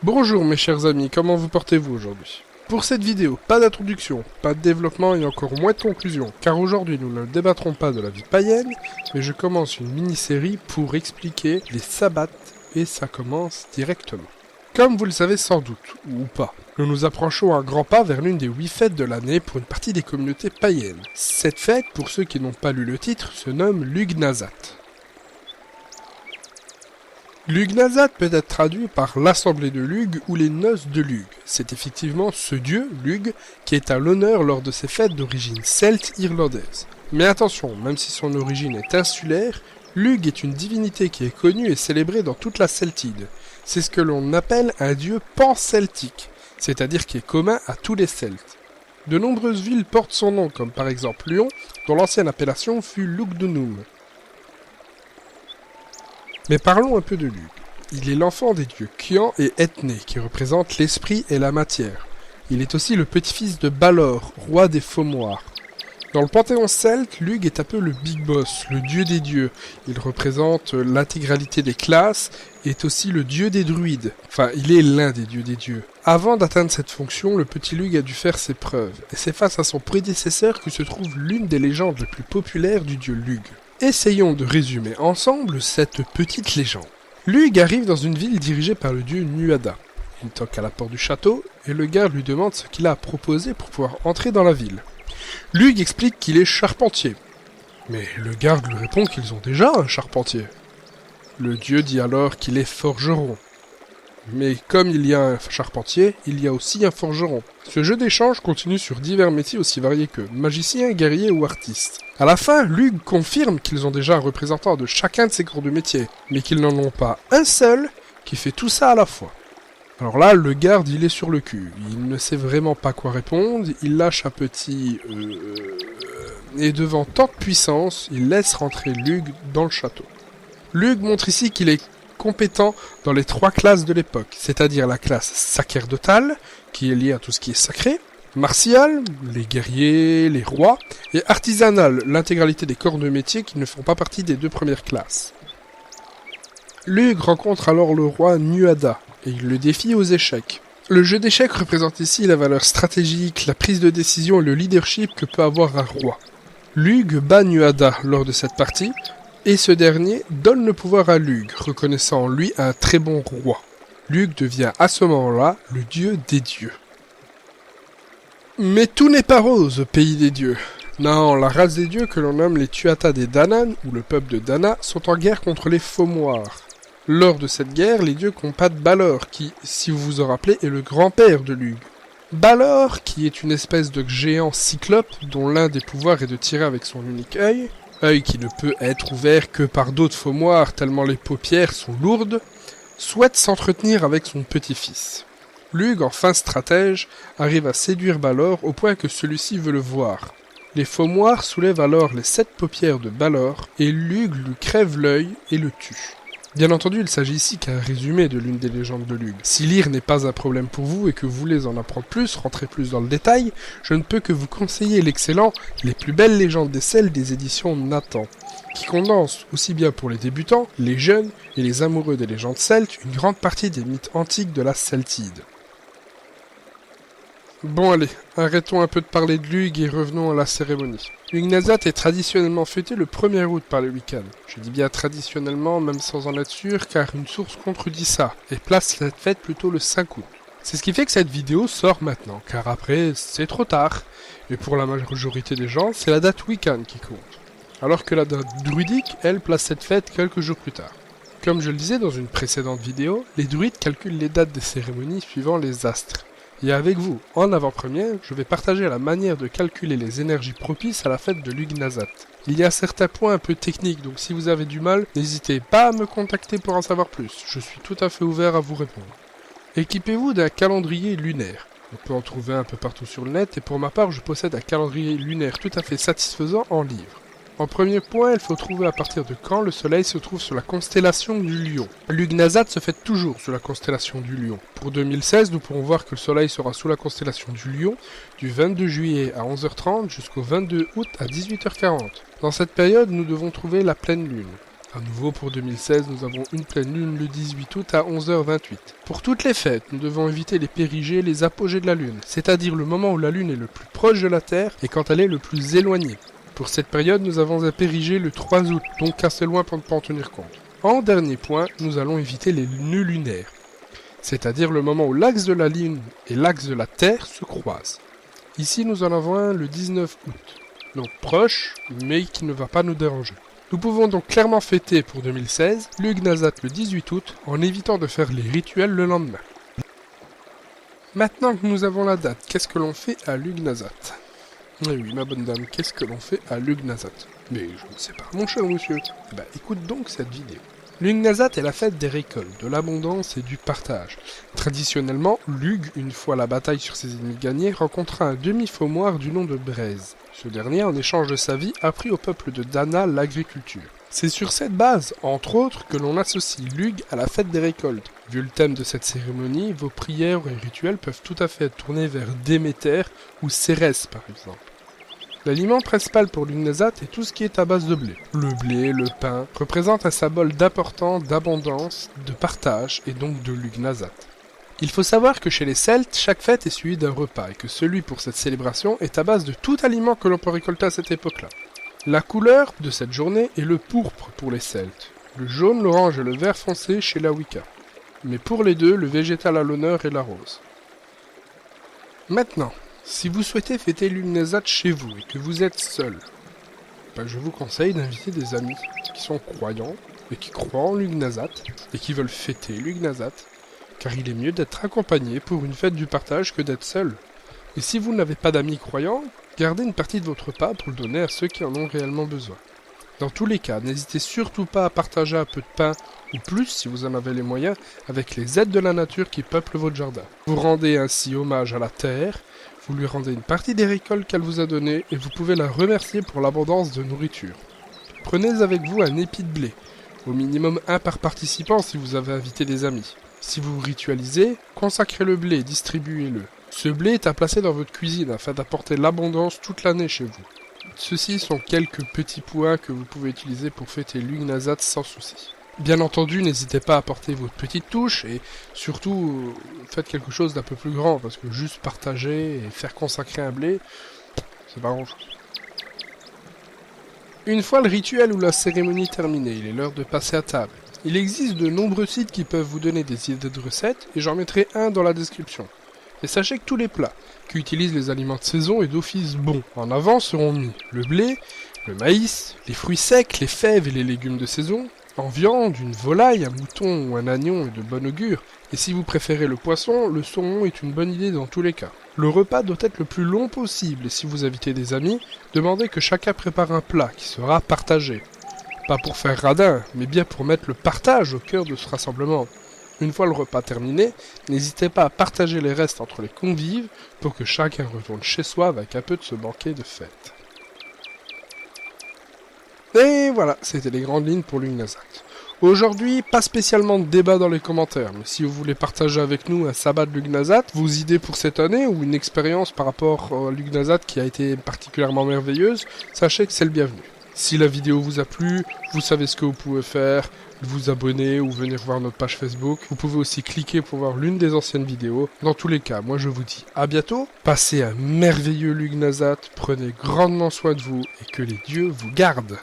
Bonjour mes chers amis, comment vous portez-vous aujourd'hui? Pour cette vidéo, pas d'introduction, pas de développement et encore moins de conclusion, car aujourd'hui nous ne débattrons pas de la vie païenne, mais je commence une mini-série pour expliquer les sabbats, et ça commence directement. Comme vous le savez sans doute, ou pas, nous nous approchons à grands pas vers l'une des 8 fêtes de l'année pour une partie des communautés païennes. Cette fête, pour ceux qui n'ont pas lu le titre, se nomme Lughnasadh. Lughnasadh peut être traduit par l'Assemblée de Lugh ou les Noces de Lugh. C'est effectivement ce dieu, Lugh, qui est à l'honneur lors de ces fêtes d'origine celte irlandaise. Mais attention, même si son origine est insulaire, Lugh est une divinité qui est connue et célébrée dans toute la Celtide. C'est ce que l'on appelle un dieu pan-celtique, c'est-à-dire qui est commun à tous les Celtes. De nombreuses villes portent son nom, comme par exemple Lyon, dont l'ancienne appellation fut Lugdunum. Mais parlons un peu de Lugh. Il est l'enfant des dieux Cian et Ethné, qui représentent l'esprit et la matière. Il est aussi le petit-fils de Balor, roi des Faumoirs. Dans le panthéon celte, Lugh est un peu le Big Boss, le dieu des dieux. Il représente l'intégralité des classes et est aussi le dieu des druides. Enfin, il est l'un des dieux des dieux. Avant d'atteindre cette fonction, le petit Lugh a dû faire ses preuves. Et c'est face à son prédécesseur que se trouve l'une des légendes les plus populaires du dieu Lugh. Essayons de résumer ensemble cette petite légende. Lugh arrive dans une ville dirigée par le dieu Nuada. Il toque à la porte du château et le garde lui demande ce qu'il a à proposer pour pouvoir entrer dans la ville. Lugh explique qu'il est charpentier. Mais le garde lui répond qu'ils ont déjà un charpentier. Le dieu dit alors qu'il est forgeron. Mais comme il y a un charpentier, il y a aussi un forgeron. Ce jeu d'échange continue sur divers métiers aussi variés que magicien, guerrier ou artiste. À la fin, Lugh confirme qu'ils ont déjà un représentant de chacun de ces corps de métier, mais qu'ils n'en ont pas un seul qui fait tout ça à la fois. Alors là, le garde, il est sur le cul. Il ne sait vraiment pas quoi répondre, il lâche un petit et devant tant de puissance, il laisse rentrer Lugh dans le château. Lugh montre ici qu'il est compétent dans les 3 classes de l'époque, c'est-à-dire la classe sacerdotale, qui est liée à tout ce qui est sacré, martiale, les guerriers, les rois, et artisanale, l'intégralité des corps de métier qui ne font pas partie des 2 premières classes. Lugh rencontre alors le roi Nuada, et il le défie aux échecs. Le jeu d'échecs représente ici la valeur stratégique, la prise de décision et le leadership que peut avoir un roi. Lugh bat Nuada lors de cette partie, et ce dernier donne le pouvoir à Lugh, reconnaissant en lui un très bon roi. Lugh devient à ce moment-là le dieu des dieux. Mais tout n'est pas rose au pays des dieux. Non, la race des dieux que l'on nomme les Tuatha des Danann, ou le peuple de Dana, sont en guerre contre les Faumoirs. Lors de cette guerre, les dieux combattent Balor, qui, si vous vous en rappelez, est le grand-père de Lugh. Balor, qui est une espèce de géant cyclope, dont l'un des pouvoirs est de tirer avec son unique œil qui ne peut être ouvert que par d'autres Faumoirs tellement les paupières sont lourdes, souhaite s'entretenir avec son petit-fils. Lugh, en fin stratège, arrive à séduire Balor au point que celui-ci veut le voir. Les Faumoirs soulèvent alors les 7 paupières de Balor et Lugh lui crève l'œil et le tue. Bien entendu, il s'agit ici qu'un résumé de l'une des légendes de Lugh. Si lire n'est pas un problème pour vous et que vous voulez en apprendre plus, rentrer plus dans le détail, je ne peux que vous conseiller l'excellent Les plus belles légendes des Celtes des éditions Nathan, qui condense, aussi bien pour les débutants, les jeunes et les amoureux des légendes celtes, une grande partie des mythes antiques de la Celtide. Bon allez, arrêtons un peu de parler de Lugh et revenons à la cérémonie. Lughnasadh est traditionnellement fêté le 1er août par les Wiccans. Je dis bien traditionnellement, même sans en être sûr, car une source contredit ça, et place cette fête plutôt le 5 août. C'est ce qui fait que cette vidéo sort maintenant, car après, c'est trop tard. Et pour la majorité des gens, c'est la date Wiccan qui compte. Alors que la date druidique, elle, place cette fête quelques jours plus tard. Comme je le disais dans une précédente vidéo, les druides calculent les dates des cérémonies suivant les astres. Et avec vous, en avant-première, je vais partager la manière de calculer les énergies propices à la fête de Lughnasadh. Il y a certains points un peu techniques, donc si vous avez du mal, n'hésitez pas à me contacter pour en savoir plus. Je suis tout à fait ouvert à vous répondre. Équipez-vous d'un calendrier lunaire. On peut en trouver un peu partout sur le net, et pour ma part, je possède un calendrier lunaire tout à fait satisfaisant en livre. En premier point, il faut trouver à partir de quand le soleil se trouve sur la constellation du Lion. Lughnasadh se fête toujours sous la constellation du Lion. Pour 2016, nous pourrons voir que le soleil sera sous la constellation du Lion du 22 juillet à 11h30 jusqu'au 22 août à 18h40. Dans cette période, nous devons trouver la pleine lune. À nouveau pour 2016, nous avons une pleine lune le 18 août à 11h28. Pour toutes les fêtes, nous devons éviter les périgées et les apogées de la lune, c'est-à-dire le moment où la lune est le plus proche de la Terre et quand elle est le plus éloignée. Pour cette période, nous avons un périgée le 3 août, donc assez loin pour ne pas en tenir compte. En dernier point, nous allons éviter les nœuds lunaires, c'est-à-dire le moment où l'axe de la Lune et l'axe de la Terre se croisent. Ici, nous en avons un le 19 août, donc proche, mais qui ne va pas nous déranger. Nous pouvons donc clairement fêter pour 2016 l'Ugnazat le 18 août en évitant de faire les rituels le lendemain. Maintenant que nous avons la date, qu'est-ce que l'on fait à l'Ugnazat? Eh oui, ma bonne dame, qu'est-ce que l'on fait à l'Ugnazat? Mais je ne sais pas, mon cher monsieur. Bah écoute donc cette vidéo. L'Ugnazat est la fête des récoltes, de l'abondance et du partage. Traditionnellement, Lugh, une fois la bataille sur ses ennemis gagnée, rencontra un demi-faumoir du nom de Braise. Ce dernier, en échange de sa vie, apprit au peuple de Dana l'agriculture. C'est sur cette base, entre autres, que l'on associe Lugh à la fête des récoltes. Vu le thème de cette cérémonie, vos prières et rituels peuvent tout à fait être tournés vers Déméter ou Cérès par exemple. L'aliment principal pour l'Ugnazat est tout ce qui est à base de blé. Le blé, le pain, représentent un symbole d'importance, d'abondance, de partage et donc de l'Ugnazat. Il faut savoir que chez les Celtes, chaque fête est suivie d'un repas et que celui pour cette célébration est à base de tout aliment que l'on peut récolter à cette époque-là. La couleur de cette journée est le pourpre pour les Celtes, le jaune, l'orange et le vert foncé chez la Wicca. Mais pour les deux, le végétal à l'honneur est la rose. Maintenant, si vous souhaitez fêter l'Ugnazat chez vous et que vous êtes seul, je vous conseille d'inviter des amis qui sont croyants et qui croient en l'Ugnazat et qui veulent fêter l'Ugnazat, car il est mieux d'être accompagné pour une fête du partage que d'être seul. Et si vous n'avez pas d'amis croyants, gardez une partie de votre repas pour le donner à ceux qui en ont réellement besoin. Dans tous les cas, n'hésitez surtout pas à partager un peu de pain, ou plus si vous en avez les moyens, avec les êtres de la nature qui peuplent votre jardin. Vous rendez ainsi hommage à la terre, vous lui rendez une partie des récoltes qu'elle vous a données et vous pouvez la remercier pour l'abondance de nourriture. Prenez avec vous un épi de blé, au minimum un par participant si vous avez invité des amis. Si vous ritualisez, consacrez le blé et distribuez-le. Ce blé est à placer dans votre cuisine afin d'apporter l'abondance toute l'année chez vous. Ceux-ci sont quelques petits points que vous pouvez utiliser pour fêter l'Ugnazat sans souci. Bien entendu, n'hésitez pas à apporter votre petite touche et surtout faites quelque chose d'un peu plus grand parce que juste partager et faire consacrer un blé, c'est pas grand-chose. Une fois le rituel ou la cérémonie terminée, il est l'heure de passer à table. Il existe de nombreux sites qui peuvent vous donner des idées de recettes et j'en mettrai un dans la description. Et sachez que tous les plats qui utilisent les aliments de saison et d'office bons en avant seront mis le blé, le maïs, les fruits secs, les fèves et les légumes de saison. En viande, une volaille, un mouton ou un agneau est de bon augure, et si vous préférez le poisson, le saumon est une bonne idée dans tous les cas. Le repas doit être le plus long possible, et si vous invitez des amis, demandez que chacun prépare un plat qui sera partagé. Pas pour faire radin, mais bien pour mettre le partage au cœur de ce rassemblement. Une fois le repas terminé, n'hésitez pas à partager les restes entre les convives pour que chacun retourne chez soi avec un peu de ce banquet de fête. Et voilà, c'était les grandes lignes pour l'Ugnazat. Aujourd'hui, pas spécialement de débat dans les commentaires, mais si vous voulez partager avec nous un sabbat de l'Ugnazat, vos idées pour cette année ou une expérience par rapport à l'Ugnazat qui a été particulièrement merveilleuse, sachez que c'est le bienvenu. Si la vidéo vous a plu, vous savez ce que vous pouvez faire, vous abonner ou venir voir notre page Facebook. Vous pouvez aussi cliquer pour voir l'une des anciennes vidéos. Dans tous les cas, moi je vous dis à bientôt, passez un merveilleux l'Ugnazat, prenez grandement soin de vous et que les dieux vous gardent.